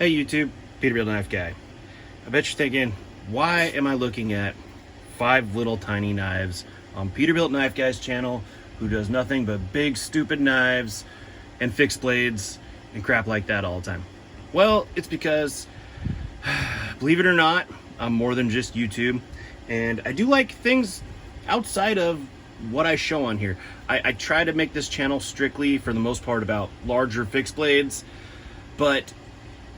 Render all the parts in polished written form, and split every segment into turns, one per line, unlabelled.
Hey YouTube, Peterbilt Knife Guy. I bet you're thinking, why am I looking at 5 little tiny knives on Peterbilt Knife Guy's channel, who does nothing but big stupid knives and fixed blades and crap like that all the time? Well, it's because, believe it or not, I'm more than just YouTube, and I do like things outside of what I show on here. I try to make this channel strictly, for the most part, about larger fixed blades, but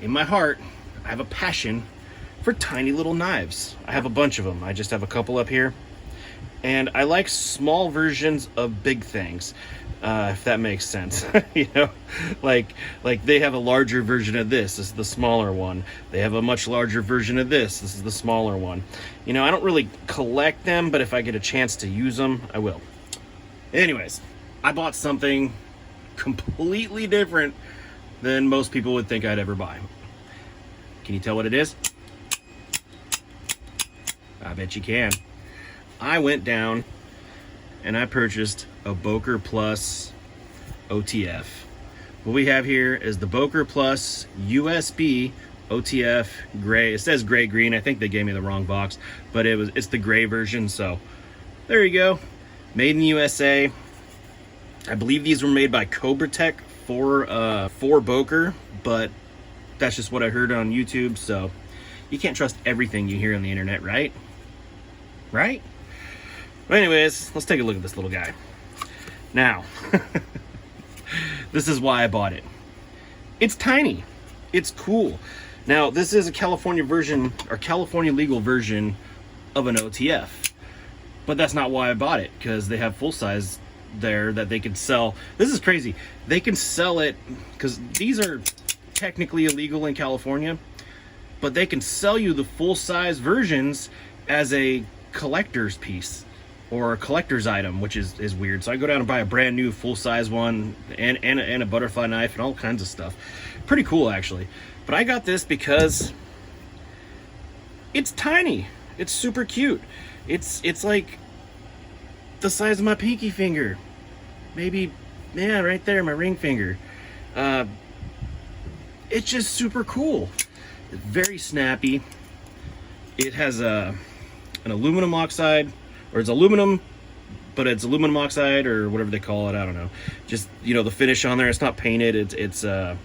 in my heart, I have a passion for tiny little knives. I have a bunch of them. I just have a couple up here. And I like small versions of big things, if that makes sense. You know, like they have a larger version of this. This is the smaller one. They have a much larger version of this. This is the smaller one. You know, I don't really collect them, but if I get a chance to use them, I will. Anyways, I bought something completely different than most people would think I'd ever buy. Can you tell what it is? I bet you can. I went down and I purchased a Boker OTF. What we have here is the Boker USB OTF gray. It says gray green. I think they gave me the wrong box, but it's the gray version. So there you go. Made in the USA. I believe these were made by Tech for Boker, but that's just what I heard on YouTube, so you can't trust everything you hear on the internet, right? Right? But anyways, let's take a look at this little guy. Now, this is why I bought it. It's tiny. It's cool. Now, this is a California version, or California legal version of an OTF, but that's not why I bought it, because they have full size there that they can sell. This is crazy. They can sell it because these are technically illegal in California, but they can sell you the full-size versions as a collector's piece or a collector's item, which is weird. So I go down and buy a brand new full-size one and a butterfly knife and all kinds of stuff. Pretty cool, actually. But I got this because it's tiny. It's super cute. It's like the size of my pinky finger. Maybe, yeah, right there, my ring finger. It's just super cool. It's very snappy. It has an aluminum oxide, or it's aluminum, but it's aluminum oxide or whatever they call it. I don't know. Just, you know, the finish on there. It's not painted. It's yeah,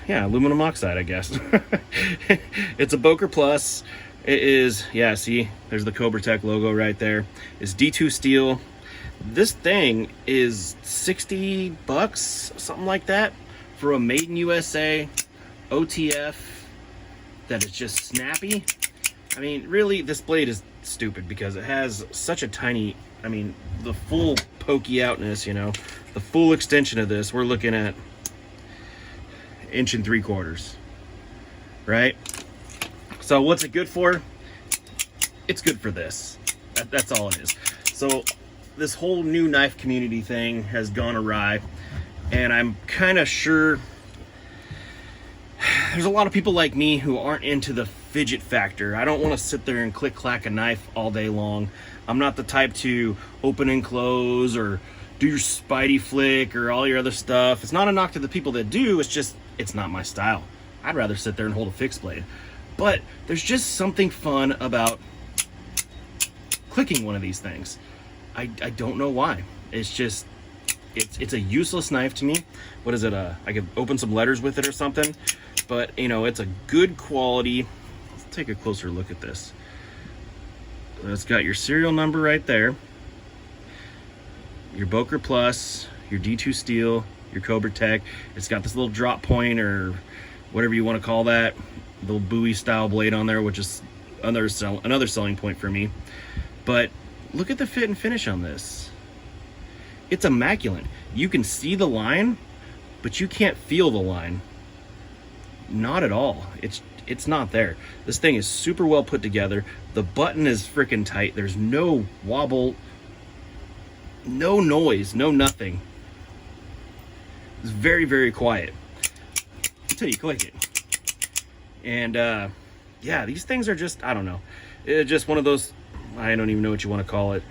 aluminum oxide, I guess. It's a Boker Plus. It is, yeah, see, there's the Tech logo right there. It's D2 steel. This thing is 60 bucks, something like that, for a made in USA OTF that is just snappy. I mean, really, this blade is stupid because it has such a tiny, I mean, the full pokey outness, you know, the full extension of this, we're looking at 1 3/4 inches, right? So what's it good for? It's good for this. That's all it is. So this whole new knife community thing has gone awry, and I'm kind of sure there's a lot of people like me who aren't into the fidget factor. I don't want to sit there and click-clack a knife all day long. I'm not the type to open and close or do your Spidey flick or all your other stuff. It's not a knock to the people that do. It's just, it's not my style. I'd rather sit there and hold a fixed blade. But there's just something fun about clicking one of these things. I don't know why. It's just, it's a useless knife to me. What is it? I could open some letters with it or something. But, you know, it's a good quality. Let's take a closer look at this. It's got your serial number right there. Your Boker Plus, your D2 steel, your Tech. It's got this little drop point or whatever you want to call that. Little buoy style blade on there, which is another selling point for me. But look at the fit and finish on this. It's immaculate. You can see the line, but you can't feel the line. Not at all. It's not there. This thing is super well put together. The button is freaking tight. There's no wobble, no noise, no nothing. It's very, very quiet until you click it. And yeah, these things are just, I don't know. It's just one of those, I don't even know what you want to call it.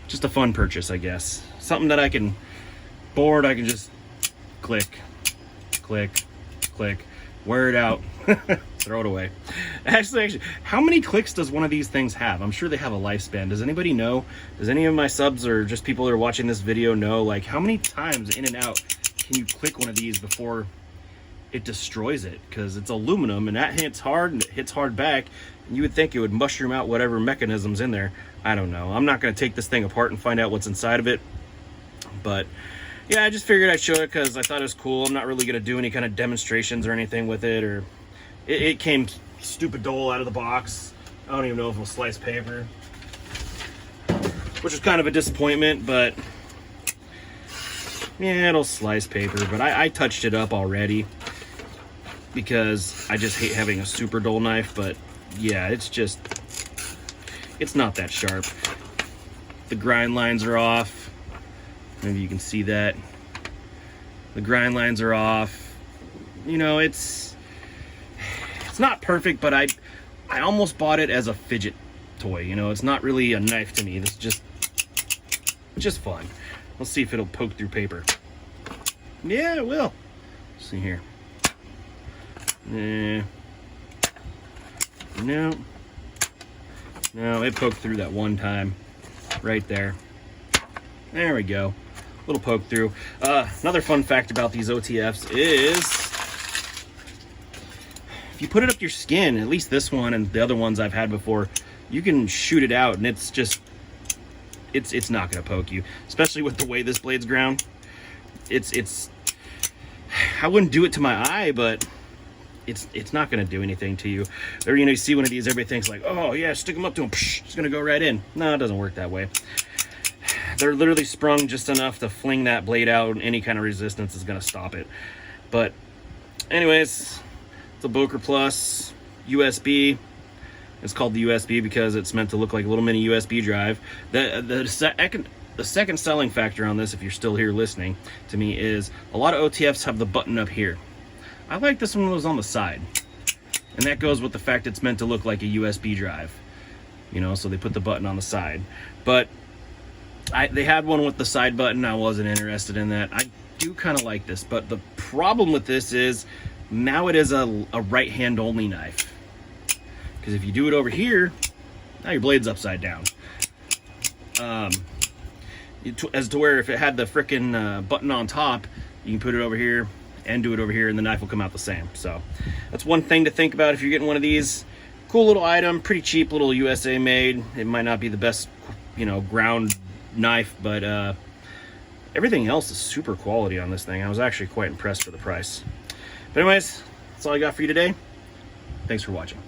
Just a fun purchase, I guess. Something that I can, bored, I can just click, click, click, wear it out, throw it away. Actually, how many clicks does one of these things have? I'm sure they have a lifespan. Does anybody know? Does any of my subs or just people that are watching this video know, like, how many times in and out can you click one of these before it destroys it? Because it's aluminum and that hits hard and it hits hard back, and you would think it would mushroom out whatever mechanism's in there. I don't know. I'm not going to take this thing apart and find out what's inside of it, but yeah, I just figured I'd show it because I thought it was cool. I'm not really going to do any kind of demonstrations or anything with it, or it came stupid dole out of the box. I don't even know if it was sliced paper, which was kind of a disappointment, but yeah, it'll slice paper. But I touched it up already because I just hate having a super dull knife. But yeah, it's not that sharp. The grind lines are off. Maybe you can see that. The grind lines are off. You know, it's not perfect, but I almost bought it as a fidget toy. You know, it's not really a knife to me. It's just fun. Let's see if it'll poke through paper. Yeah, it will. Let's see here. No, it poked through that one time. Right there. There we go. Little poke through. Another fun fact about these OTFs is if you put it up your skin, at least this one and the other ones I've had before, you can shoot it out and it's not going to poke you, especially with the way this blade's ground. I wouldn't do it to my eye, but it's not going to do anything to you. Or, you know, you see one of these, everybody thinks like, oh yeah, stick them up to him, it's going to go right in. No, it doesn't work that way. They're literally sprung just enough to fling that blade out, and any kind of resistance is going to stop it. But anyways, it's a Boker Plus USB. It's called the USB because it's meant to look like a little mini USB drive. The second selling factor on this, if you're still here listening to me, is a lot of OTFs have the button up here. I like this one was on the side, and that goes with the fact it's meant to look like a USB drive. You know, so they put the button on the side. But they had one with the side button. I wasn't interested in that. I do kind of like this, but the problem with this is now it is a right hand only knife, because if you do it over here, now your blade's upside down. As to where if it had the frickin' button on top, you can put it over here and do it over here and the knife will come out the same. So that's one thing to think about if you're getting one of these. Cool little item, pretty cheap, little USA made. It might not be the best, you know, ground knife, but everything else is super quality on this thing. I was actually quite impressed for the price. But anyways, that's all I got for you today. Thanks for watching.